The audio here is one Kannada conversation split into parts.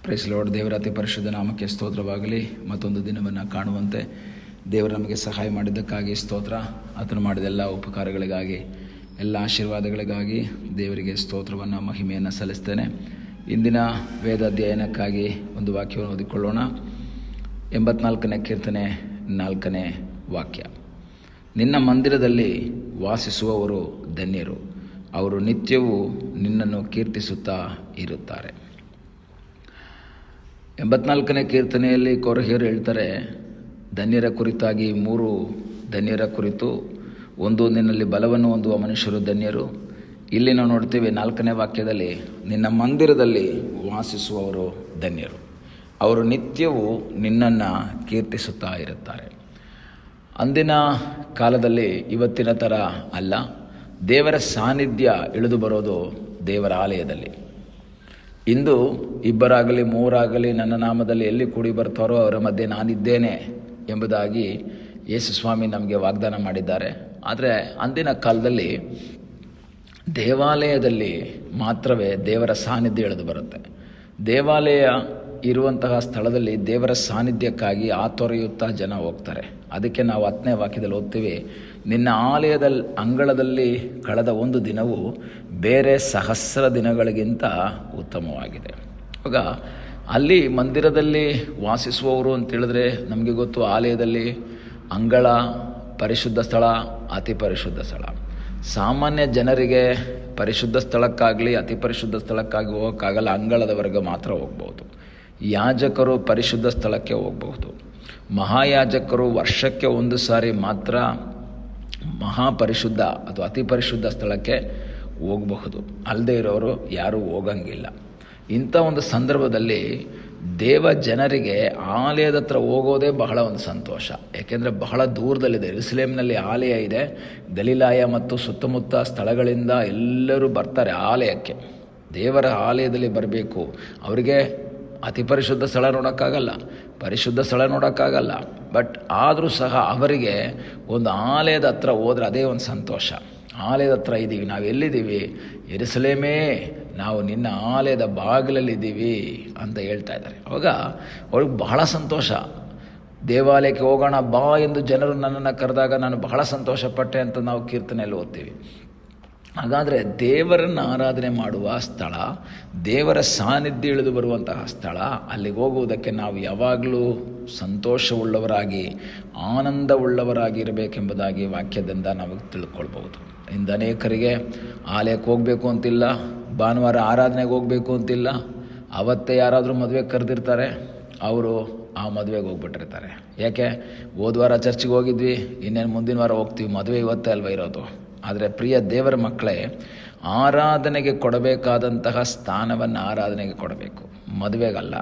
Price lord. ದೇವರ ಅತಿ ಪರಿಶುದ್ಧ ನಾಮಕ್ಕೆ ಸ್ತೋತ್ರವಾಗಲಿ. ಮತ್ತೊಂದು ದಿನವನ್ನು ಕಾಣುವಂತೆ ದೇವರು ನಮಗೆ ಸಹಾಯ ಮಾಡಿದ್ದಕ್ಕಾಗಿ ಸ್ತೋತ್ರ. ಆತನು ಮಾಡಿದ ಎಲ್ಲ ಉಪಕಾರಗಳಿಗಾಗಿ, ಎಲ್ಲ ಆಶೀರ್ವಾದಗಳಿಗಾಗಿ ದೇವರಿಗೆ ಸ್ತೋತ್ರವನ್ನು, ಮಹಿಮೆಯನ್ನು ಸಲ್ಲಿಸ್ತೇನೆ. ಇಂದಿನ ವೇದ ಅಧ್ಯಯನಕ್ಕಾಗಿ ಒಂದು ವಾಕ್ಯವನ್ನು ಓದಿಕೊಳ್ಳೋಣ. 84ನೇ ಕೀರ್ತನೆ 4ನೇ ವಾಕ್ಯ. ನಿನ್ನ ಮಂದಿರದಲ್ಲಿ ವಾಸಿಸುವವರು ಧನ್ಯರು, ಅವರು ನಿತ್ಯವೂ ನಿನ್ನನ್ನು ಕೀರ್ತಿಸುತ್ತಾ ಇರುತ್ತಾರೆ. 84ನೇ ಕೀರ್ತನೆಯಲ್ಲಿ ಕೊರಹಿಯರು ಹೇಳ್ತಾರೆ, ಧನ್ಯರ ಕುರಿತಾಗಿ 3 ಧನ್ಯರ ಕುರಿತು. ಒಂದು, ನಿನ್ನಲ್ಲಿ ಬಲವನ್ನು ಹೊಂದುವ ಮನುಷ್ಯರು ಧನ್ಯರು. ಇಲ್ಲಿ ನಾವು ನೋಡ್ತೀವಿ 4ನೇ ವಾಕ್ಯದಲ್ಲಿ, ನಿನ್ನ ಮಂದಿರದಲ್ಲಿ ವಾಸಿಸುವವರು ಧನ್ಯರು, ಅವರು ನಿತ್ಯವೂ ನಿನ್ನನ್ನು ಕೀರ್ತಿಸುತ್ತಾ ಇರುತ್ತಾರೆ. ಅಂದಿನ ಕಾಲದಲ್ಲಿ ಇವತ್ತಿನ ಥರ ಅಲ್ಲ. ದೇವರ ಸಾನ್ನಿಧ್ಯ ಇಳಿದು ಬರೋದು ದೇವರ ಆಲಯದಲ್ಲಿ. ಇಂದು 2 3 ನನ್ನ ನಾಮದಲ್ಲಿ ಎಲ್ಲಿ ಕೂಡಿ ಬರ್ತಾರೋ ಅವರ ಮಧ್ಯೆ ನಾನಿದ್ದೇನೆ ಎಂಬುದಾಗಿ ಯೇಸು ಸ್ವಾಮಿ ನಮಗೆ ವಾಗ್ದಾನ ಮಾಡಿದ್ದಾರೆ. ಆದರೆ ಅಂದಿನ ಕಾಲದಲ್ಲಿ ದೇವಾಲಯದಲ್ಲಿ ಮಾತ್ರವೇ ದೇವರ ಸಾನ್ನಿಧ್ಯ ಇಳಿದು ಬರುತ್ತೆ. ದೇವಾಲಯ ಇರುವಂತಹ ಸ್ಥಳದಲ್ಲಿ ದೇವರ ಸಾನ್ನಿಧ್ಯಕ್ಕಾಗಿ ಆತೊರೆಯುತ್ತಾ ಜನ ಹೋಗ್ತಾರೆ. ಅದಕ್ಕೆ ನಾವು 10ನೇ ವಾಕ್ಯದಲ್ಲಿ ಓದ್ತೀವಿ, ನಿನ್ನ ಆಲಯದ ಅಂಗಳದಲ್ಲಿ ಕಳೆದ ಒಂದು ದಿನವು ಬೇರೆ 1000 ದಿನಗಳಿಗಿಂತ ಉತ್ತಮವಾಗಿದೆ. ಇವಾಗ ಅಲ್ಲಿ ಮಂದಿರದಲ್ಲಿ ವಾಸಿಸುವವರು ಅಂತೇಳಿದ್ರೆ ನಮಗೆ ಗೊತ್ತು, ಆಲಯದಲ್ಲಿ ಅಂಗಳ ಪರಿಶುದ್ಧ ಸ್ಥಳ, ಅತಿ ಪರಿಶುದ್ಧ ಸ್ಥಳ. ಸಾಮಾನ್ಯ ಜನರಿಗೆ ಪರಿಶುದ್ಧ ಸ್ಥಳಕ್ಕಾಗಲಿ ಅತಿ ಪರಿಶುದ್ಧ ಸ್ಥಳಕ್ಕಾಗಿ ಹೋಗೋಕ್ಕಾಗಲ್ಲ, ಅಂಗಳದವರೆಗೆ ಮಾತ್ರ ಹೋಗ್ಬೋದು. ಯಾಜಕರು ಪರಿಶುದ್ಧ ಸ್ಥಳಕ್ಕೆ ಹೋಗಬಹುದು. ಮಹಾಯಾಜಕರು ವರ್ಷಕ್ಕೆ 1 ಸಾರಿ ಮಾತ್ರ ಮಹಾಪರಿಶುದ್ಧ ಅಥವಾ ಅತಿ ಪರಿಶುದ್ಧ ಸ್ಥಳಕ್ಕೆ ಹೋಗಬಹುದು. ಅಲ್ಲದೆ ಇರೋರು ಯಾರೂ ಹೋಗಂಗಿಲ್ಲ. ಇಂಥ ಒಂದು ಸಂದರ್ಭದಲ್ಲಿ ದೇವ ಜನರಿಗೆ ಆಲಯದ ಹತ್ರ ಹೋಗೋದೇ ಬಹಳ ಒಂದು ಸಂತೋಷ. ಏಕೆಂದರೆ ಬಹಳ ದೂರದಲ್ಲಿದೆ. ಯೆರೂಸಲೇಮಿನಲ್ಲಿ ಆಲಯ ಇದೆ. ಗಲಿಲಾಯ ಮತ್ತು ಸುತ್ತಮುತ್ತ ಸ್ಥಳಗಳಿಂದ ಎಲ್ಲರೂ ಬರ್ತಾರೆ ಆಲಯಕ್ಕೆ. ದೇವರ ಆಲಯದಲ್ಲಿ ಬರಬೇಕು. ಅವರಿಗೆ ಅತಿ ಪರಿಶುದ್ಧ ಸ್ಥಳ ನೋಡೋಕ್ಕಾಗಲ್ಲ, ಪರಿಶುದ್ಧ ಸ್ಥಳ ನೋಡೋಕ್ಕಾಗಲ್ಲ. ಬಟ್ ಆದರೂ ಸಹ ಅವರಿಗೆ ಒಂದು ಆಲಯದ ಹತ್ರ ಹೋದ್ರೆ ಅದೇ ಒಂದು ಸಂತೋಷ. ಆಲಯದ ಹತ್ರ ಇದ್ದೀವಿ, ನಾವು ಎಲ್ಲಿದ್ದೀವಿ? ಯೆರೂಸಲೇಮೇ, ನಾವು ನಿನ್ನ ಆಲಯದ ಬಾಗಿಲಲ್ಲಿದ್ದೀವಿ ಅಂತ ಹೇಳ್ತಾ ಇದ್ದಾರೆ. ಅವಾಗ ಅವ್ರಿಗೆ ಬಹಳ ಸಂತೋಷ. ದೇವಾಲಯಕ್ಕೆ ಹೋಗೋಣ ಬಾ ಎಂದು ಜನರು ನನ್ನನ್ನು ಕರೆದಾಗ ನಾನು ಬಹಳ ಸಂತೋಷಪಟ್ಟೆ ಅಂತ ನಾವು ಕೀರ್ತನೆಯಲ್ಲಿ ಓದ್ತೀವಿ. ಹಾಗಾದರೆ ದೇವರನ್ನು ಆರಾಧನೆ ಮಾಡುವ ಸ್ಥಳ, ದೇವರ ಸಾನ್ನಿಧ್ಯ ಇಳಿದು ಬರುವಂತಹ ಸ್ಥಳ, ಅಲ್ಲಿಗೆ ಹೋಗುವುದಕ್ಕೆ ನಾವು ಯಾವಾಗಲೂ ಸಂತೋಷವುಳ್ಳವರಾಗಿ, ಆನಂದವುಳ್ಳವರಾಗಿ ಇರಬೇಕೆಂಬುದಾಗಿ ವಾಕ್ಯದಿಂದ ನಾವು ತಿಳ್ಕೊಳ್ಬೋದು. ಇಂದು ಅನೇಕರಿಗೆ ಆಲಯಕ್ಕೆ ಹೋಗಬೇಕು ಅಂತಿಲ್ಲ, ಭಾನುವಾರ ಆರಾಧನೆಗೆ ಹೋಗಬೇಕು ಅಂತಿಲ್ಲ. ಅವತ್ತೇ ಯಾರಾದರೂ ಮದುವೆಗೆ ಕರೆದಿರ್ತಾರೆ, ಅವರು ಆ ಮದುವೆಗೆ ಹೋಗ್ಬಿಟ್ಟಿರ್ತಾರೆ. ಯಾಕೆ? ಹೋದ್ವಾರ ಚರ್ಚಿಗೆ ಹೋಗಿದ್ವಿ, ಇನ್ನೇನು ಮುಂದಿನ ವಾರ ಹೋಗ್ತೀವಿ, ಮದುವೆ ಇವತ್ತೇ ಅಲ್ವ ಇರೋದು. ಆದರೆ ಪ್ರಿಯ ದೇವರ ಮಕ್ಕಳೇ, ಆರಾಧನೆಗೆ ಕೊಡಬೇಕಾದಂತಹ ಸ್ಥಾನವನ್ನು ಆರಾಧನೆಗೆ ಕೊಡಬೇಕು, ಮದುವೆಗಲ್ಲ.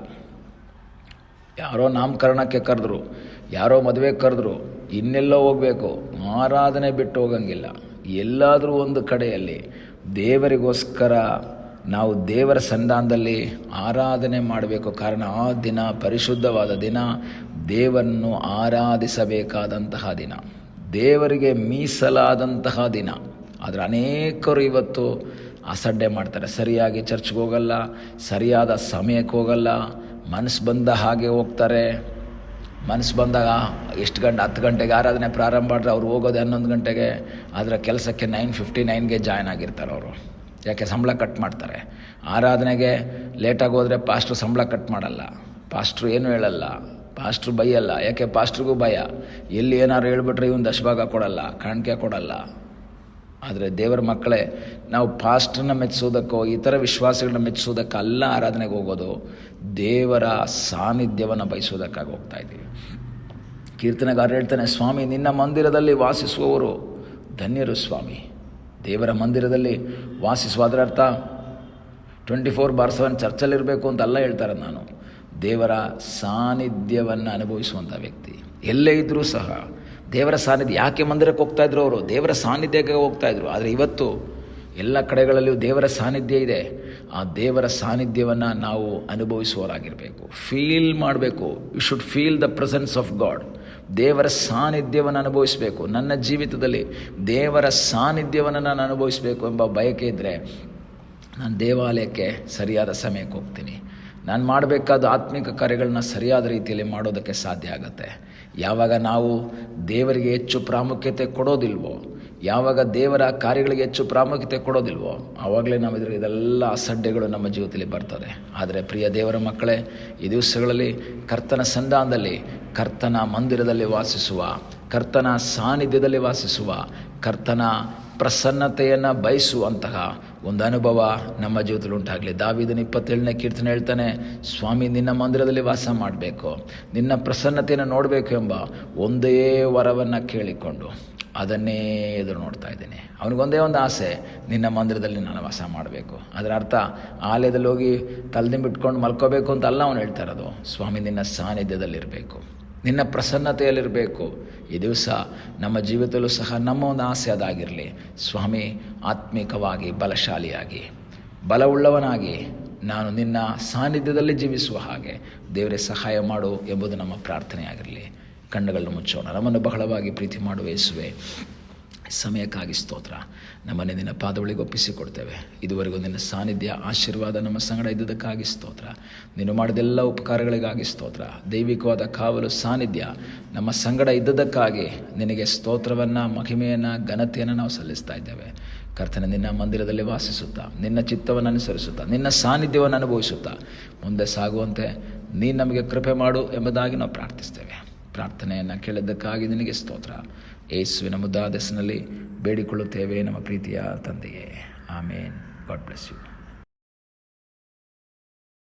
ಯಾರೋ ನಾಮಕರಣಕ್ಕೆ ಕರೆದ್ರು, ಯಾರೋ ಮದುವೆಗೆ ಕರೆದ್ರು, ಇನ್ನೆಲ್ಲೋ ಹೋಗಬೇಕು. ಆರಾಧನೆ ಬಿಟ್ಟು ಹೋಗಂಗಿಲ್ಲ. ಎಲ್ಲಾದರೂ ಒಂದು ಕಡೆಯಲ್ಲಿ ದೇವರಿಗೋಸ್ಕರ ನಾವು ದೇವರ ಸನ್ನಿಧಾನದಲ್ಲಿ ಆರಾಧನೆ ಮಾಡಬೇಕು. ಕಾರಣ ಆ ದಿನ ಪರಿಶುದ್ಧವಾದ ದಿನ, ದೇವರನ್ನು ಆರಾಧಿಸಬೇಕಾದಂತಹ ದಿನ, ದೇವರಿಗೆ ಮೀಸಲಾದಂತಹ ದಿನ. ಆದರೆ ಅನೇಕರು ಇವತ್ತು ಅಸಡ್ಡೆ ಮಾಡ್ತಾರೆ. ಸರಿಯಾಗಿ ಚರ್ಚ್ಗೆ ಹೋಗಲ್ಲ, ಸರಿಯಾದ ಸಮಯಕ್ಕೆ ಹೋಗಲ್ಲ, ಮನಸ್ಸು ಬಂದ ಹಾಗೆ ಹೋಗ್ತಾರೆ. ಮನಸ್ಸು ಬಂದಾಗ 10 ಗಂಟೆಗೆ ಆರಾಧನೆ ಪ್ರಾರಂಭ ಮಾಡಿದ್ರೆ ಅವ್ರು ಹೋಗೋದು 11 ಗಂಟೆಗೆ. ಆದರೆ ಕೆಲಸಕ್ಕೆ 9:59ಗೆ ಜಾಯ್ನ್ ಆಗಿರ್ತಾರೆ ಅವರು. ಯಾಕೆ? ಸಂಬಳ ಕಟ್ ಮಾಡ್ತಾರೆ. ಆರಾಧನೆಗೆ ಲೇಟಾಗಿ ಹೋದರೆ ಪಾಸ್ಟ್ರು ಸಂಬಳ ಕಟ್ ಮಾಡಲ್ಲ, ಪಾಸ್ಟ್ರು ಏನೂ ಹೇಳಲ್ಲ, ಪಾಸ್ಟ್ರು ಬೈಯಲ್ಲ. ಯಾಕೆ? ಪಾಸ್ಟ್ರಿಗೂ ಭಯ, ಎಲ್ಲಿ ಏನಾದ್ರು ಹೇಳ್ಬಿಟ್ರೆ ಇವನು ದಶಭಾಗ ಕೊಡಲ್ಲ, ಕಾಣಿಕೆ ಕೊಡಲ್ಲ. ಆದರೆ ದೇವರ ಮಕ್ಕಳೇ, ನಾವು ಪಾಸ್ಟ್ರನ್ನ ಮೆಚ್ಚಿಸೋದಕ್ಕೋ ಇತರ ವಿಶ್ವಾಸಗಳನ್ನ ಮೆಚ್ಚಿಸೋದಕ್ಕಲ್ಲ ಆರಾಧನೆಗೆ ಹೋಗೋದು, ದೇವರ ಸಾನ್ನಿಧ್ಯವನ್ನು ಬಯಸೋದಕ್ಕಾಗಿ ಹೋಗ್ತಾ ಇದ್ದೀವಿ. ಕೀರ್ತನೆಗಾರ ಹೇಳ್ತಾನೆ, ಸ್ವಾಮಿ ನಿನ್ನ ಮಂದಿರದಲ್ಲಿ ವಾಸಿಸುವವರು ಧನ್ಯರು. ಸ್ವಾಮಿ ದೇವರ ಮಂದಿರದಲ್ಲಿ ವಾಸಿಸುವುದರ ಅರ್ಥ 24/7 ಚರ್ಚಲ್ಲಿರಬೇಕು ಅಂತಲ್ಲ ಹೇಳ್ತಾರೆ. ನಾನು ದೇವರ ಸಾನ್ನಿಧ್ಯವನ್ನು ಅನುಭವಿಸುವಂಥ ವ್ಯಕ್ತಿ. ಎಲ್ಲೇ ಇದ್ದರೂ ಸಹ ದೇವರ ಸಾನ್ನಿಧ್ಯ. ಯಾಕೆ ಮಂದಿರಕ್ಕೆ ಹೋಗ್ತಾಯಿದ್ರು ಅವರು? ದೇವರ ಸಾನ್ನಿಧ್ಯಕ್ಕೆ ಹೋಗ್ತಾಯಿದ್ರು. ಆದರೆ ಇವತ್ತು ಎಲ್ಲ ಕಡೆಗಳಲ್ಲಿಯೂ ದೇವರ ಸಾನ್ನಿಧ್ಯ ಇದೆ. ಆ ದೇವರ ಸಾನ್ನಿಧ್ಯವನ್ನು ನಾವು ಅನುಭವಿಸುವವರಾಗಿರಬೇಕು, ಫೀಲ್ ಮಾಡಬೇಕು. You should feel the presence of God. ದೇವರ ಸಾನ್ನಿಧ್ಯವನ್ನು ಅನುಭವಿಸಬೇಕು. ನನ್ನ ಜೀವಿತದಲ್ಲಿ ದೇವರ ಸಾನ್ನಿಧ್ಯವನ್ನು ನಾನು ಅನುಭವಿಸಬೇಕು ಎಂಬ ಬಯಕೆ ಇದ್ದರೆ ನಾನು ದೇವಾಲಯಕ್ಕೆ ಸರಿಯಾದ ಸಮಯಕ್ಕೆ ಹೋಗ್ತೀನಿ, ನಾನು ಮಾಡಬೇಕಾದ ಆತ್ಮಿಕ ಕಾರ್ಯಗಳನ್ನ ಸರಿಯಾದ ರೀತಿಯಲ್ಲಿ ಮಾಡೋದಕ್ಕೆ ಸಾಧ್ಯ ಆಗುತ್ತೆ. ಯಾವಾಗ ನಾವು ದೇವರಿಗೆ ಹೆಚ್ಚು ಪ್ರಾಮುಖ್ಯತೆ ಕೊಡೋದಿಲ್ವೋ, ಯಾವಾಗ ದೇವರ ಕಾರ್ಯಗಳಿಗೆ ಹೆಚ್ಚು ಪ್ರಾಮುಖ್ಯತೆ ಕೊಡೋದಿಲ್ವೋ, ಆವಾಗಲೇ ನಾವು ಇದೆಲ್ಲ ಅಸಡ್ಡೆಗಳು ನಮ್ಮ ಜೀವಿತದಲ್ಲಿ ಬರ್ತದೆ. ಆದರೆ ಪ್ರಿಯ ದೇವರ ಮಕ್ಕಳೇ, ಈ ದಿವಸಗಳಲ್ಲಿ ಕರ್ತನ ಸಂಧಾನದಲ್ಲಿ, ಕರ್ತನ ಮಂದಿರದಲ್ಲಿ ವಾಸಿಸುವ, ಕರ್ತನ ಸಾನ್ನಿಧ್ಯದಲ್ಲಿ ವಾಸಿಸುವ, ಕರ್ತನ ಪ್ರಸನ್ನತೆಯನ್ನು ಬಯಸುವಂತಹ ಒಂದು ಅನುಭವ ನಮ್ಮ ಜೀವಿತದಲ್ಲಿ ಉಂಟಾಗಲಿ. ದಾವೀದನ 27ನೇ ಕೀರ್ತನೆ ಹೇಳ್ತಾನೆ, ಸ್ವಾಮಿ ನಿನ್ನ ಮಂದಿರದಲ್ಲಿ ವಾಸ ಮಾಡಬೇಕು, ನಿನ್ನ ಪ್ರಸನ್ನತೆಯನ್ನು ನೋಡಬೇಕು ಎಂಬ ಒಂದೇ ವರವನ್ನು ಕೇಳಿಕೊಂಡು ಅದನ್ನೇ ಎದುರು ನೋಡ್ತಾ ಇದ್ದೀನಿ. ಅವನಿಗೊಂದೇ ಒಂದು ಆಸೆ, ನಿನ್ನ ಮಂದಿರದಲ್ಲಿ ನಾನು ವಾಸ ಮಾಡಬೇಕು. ಅದರ ಅರ್ಥ ಆಲಯದಲ್ಲಿ ಹೋಗಿ ತಲೆದಿಂಬಿಟ್ಕೊಂಡು ಮಲ್ಕೋಬೇಕು ಅಂತ ಅಲ್ಲ ಅವನು ಹೇಳ್ತಾ ಇರೋದು. ಸ್ವಾಮಿ ನಿನ್ನ ಸಾನ್ನಿಧ್ಯದಲ್ಲಿರಬೇಕು, ನಿನ್ನ ಪ್ರಸನ್ನತೆಯಲ್ಲಿರಬೇಕು. ಈ ದಿವಸ ನಮ್ಮ ಜೀವಿತದಲ್ಲೂ ಸಹ ನಮ್ಮ ಒಂದು ಆಸೆ ಅದಾಗಿರಲಿ. ಸ್ವಾಮಿ, ಆತ್ಮಿಕವಾಗಿ ಬಲಶಾಲಿಯಾಗಿ, ಬಲವುಳ್ಳವನಾಗಿ ನಾನು ನಿನ್ನ ಸಾನ್ನಿಧ್ಯದಲ್ಲಿ ಜೀವಿಸುವ ಹಾಗೆ ದೇವರೇ ಸಹಾಯ ಮಾಡು ಎಂಬುದು ನಮ್ಮ ಪ್ರಾರ್ಥನೆಯಾಗಿರಲಿ. ಕಣ್ಣುಗಳನ್ನು ಮುಚ್ಚೋಣ. ನಮ್ಮನ್ನು ಬಹಳವಾಗಿ ಪ್ರೀತಿ ಮಾಡುವ ಯೇಸುವೆ, ಸಮಯಕ್ಕಾಗಿ ಸ್ತೋತ್ರ. ನಮ್ಮನ್ನೇ ನಿನ್ನ ಪಾದಗಳಿಗೆ ಒಪ್ಪಿಸಿಕೊಡ್ತೇವೆ. ಇದುವರೆಗೂ ನಿನ್ನ ಸಾನ್ನಿಧ್ಯ, ಆಶೀರ್ವಾದ ನಮ್ಮ ಸಂಗಡ ಇದ್ದುದಕ್ಕಾಗಿ ಸ್ತೋತ್ರ. ನೀನು ಮಾಡಿದೆಲ್ಲ ಉಪಕಾರಗಳಿಗಾಗಿ ಸ್ತೋತ್ರ. ದೈವಿಕವಾದ ಕಾವಲು ಸಾನ್ನಿಧ್ಯ ನಮ್ಮ ಸಂಗಡ ಇದ್ದದಕ್ಕಾಗಿ ನಿನಗೆ ಸ್ತೋತ್ರವನ್ನು, ಮಹಿಮೆಯನ್ನು, ಘನತೆಯನ್ನು ನಾವು ಸಲ್ಲಿಸ್ತಾ ಇದ್ದೇವೆ. ಕರ್ತನೆ, ನಿನ್ನ ಮಂದಿರದಲ್ಲಿ ವಾಸಿಸುತ್ತಾ, ನಿನ್ನ ಚಿತ್ತವನ್ನು ಅನುಸರಿಸುತ್ತಾ, ನಿನ್ನ ಸಾನ್ನಿಧ್ಯವನ್ನು ಅನುಭವಿಸುತ್ತಾ ಮುಂದೆ ಸಾಗುವಂತೆ ನೀನು ನಮಗೆ ಕೃಪೆ ಮಾಡು ಎಂಬುದಾಗಿ ನಾವು ಪ್ರಾರ್ಥಿಸ್ತೇವೆ. ಪ್ರಾರ್ಥನೆಯನ್ನು ಕೇಳಿದ್ದಕ್ಕಾಗಿ ನಿನಗೆ ಸ್ತೋತ್ರ. ಯೇಸುವಿನ ಮುದ್ದಾದ ಹೆಸರಿನಲ್ಲಿ ಬೇಡಿಕೊಳ್ಳುತ್ತೇವೆ ನಮ್ಮ ಪ್ರೀತಿಯ ತಂದೆಯೇ. ಆಮೇನ್. God bless you.